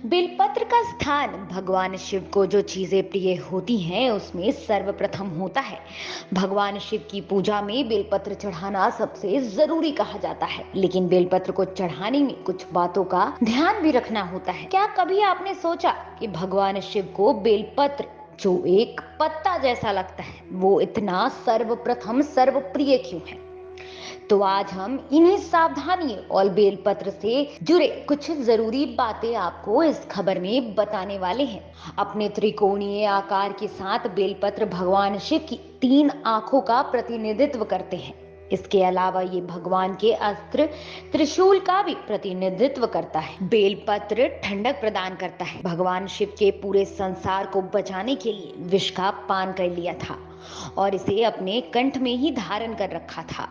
बेलपत्र का स्थान भगवान शिव को जो चीजें प्रिय होती हैं उसमें सर्वप्रथम होता है। भगवान शिव की पूजा में बेलपत्र चढ़ाना सबसे जरूरी कहा जाता है, लेकिन बेलपत्र को चढ़ाने में कुछ बातों का ध्यान भी रखना होता है। क्या कभी आपने सोचा कि भगवान शिव को बेलपत्र जो एक पत्ता जैसा लगता है वो इतना सर्वप्रथम सर्वप्रिय क्यों है? तो आज हम इन्हीं सावधानियों और बेलपत्र से जुड़े कुछ जरूरी बातें आपको इस खबर में बताने वाले हैं। अपने त्रिकोणीय आकार के साथ बेलपत्र भगवान शिव की 3 आंखों का प्रतिनिधित्व करते हैं। इसके अलावा ये भगवान के अस्त्र त्रिशूल का भी प्रतिनिधित्व करता है। बेलपत्र ठंडक प्रदान करता है। भगवान शिव के पूरे संसार को बचाने के लिए विष का पान कर लिया था और इसे अपने कंठ में ही धारण कर रखा था।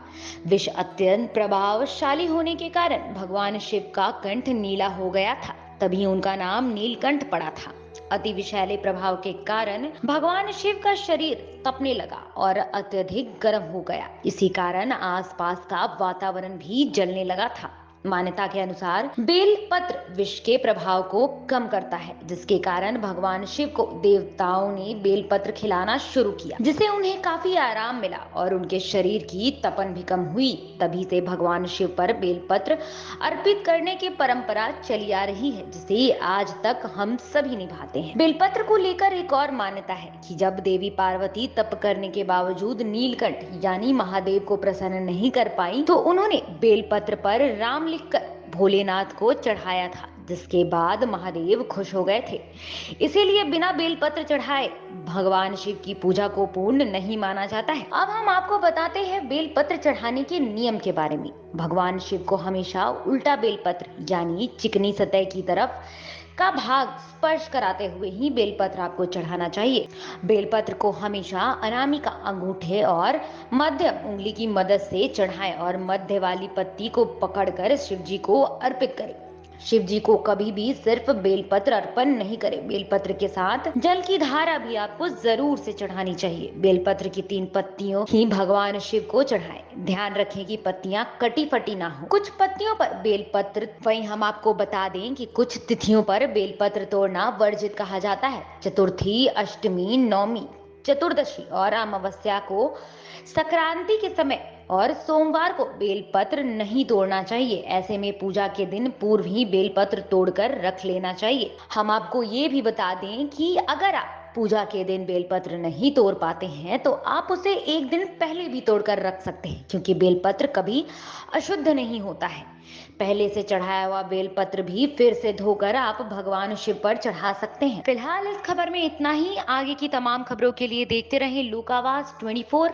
विष अत्यंत प्रभावशाली होने के कारण भगवान शिव का कंठ नीला हो गया था, तभी उनका नाम नीलकंठ पड़ा था। अति विषैले प्रभाव के कारण भगवान शिव का शरीर तपने लगा और अत्यधिक गर्म हो गया। इसी कारण आसपास का वातावरण भी जलने लगा था। मान्यता के अनुसार बेलपत्र विष के प्रभाव को कम करता है, जिसके कारण भगवान शिव को देवताओं ने बेलपत्र खिलाना शुरू किया, जिससे उन्हें काफी आराम मिला और उनके शरीर की तपन भी कम हुई। तभी से भगवान शिव पर बेलपत्र अर्पित करने की परंपरा चली आ रही है, जिसे आज तक हम सभी निभाते हैं। बेलपत्र को लेकर एक और मान्यता है कि जब देवी पार्वती तप करने के बावजूद नीलकंठ यानी महादेव को प्रसन्न नहीं कर पाई, तो उन्होंने बेलपत्र पर राम लिखकर भोलेनाथ को चढ़ाया था, जिसके बाद महादेव खुश हो गए थे। इसीलिए बिना बेलपत्र चढ़ाए भगवान शिव की पूजा को पूर्ण नहीं माना जाता है। अब हम आपको बताते हैं बेलपत्र चढ़ाने के नियम के बारे में। भगवान शिव को हमेशा उल्टा बेलपत्र यानी चिकनी सतह की तरफ का भाग स्पर्श कराते हुए ही बेलपत्र आपको चढ़ाना चाहिए। बेलपत्र को हमेशा अनामिका अंगूठे और मध्यम उंगली की मदद से चढ़ाएं और मध्य वाली पत्ती को पकड़कर शिव जी को अर्पित करें। शिव जी को कभी भी सिर्फ बेलपत्र अर्पण नहीं करें, बेलपत्र के साथ जल की धारा भी आपको जरूर से चढ़ानी चाहिए। बेलपत्र की 3 पत्तियों ही भगवान शिव को चढ़ाएं। ध्यान रखें कि पत्तियां कटी फटी ना हो। कुछ पत्तियों पर बेलपत्र, वहीं हम आपको बता दें कि कुछ तिथियों पर बेलपत्र तोड़ना वर्जित कहा जाता है। चतुर्थी, अष्टमी, नवमी, चतुर्दशी और अमावस्या को, संक्रांति के समय और सोमवार को बेलपत्र नहीं तोड़ना चाहिए। ऐसे में पूजा के दिन पूर्व ही बेलपत्र तोड़कर रख लेना चाहिए। हम आपको ये भी बता दें कि अगर आप पूजा के दिन बेलपत्र नहीं तोड़ पाते हैं तो आप उसे एक दिन पहले भी तोड़कर रख सकते हैं, क्योंकि बेलपत्र कभी अशुद्ध नहीं होता है। पहले से चढ़ाया हुआ बेलपत्र भी फिर से धोकर आप भगवान शिव पर चढ़ा सकते हैं। फिलहाल इस खबर में इतना ही। आगे की तमाम खबरों के लिए देखते रहें लोक आवाज 24।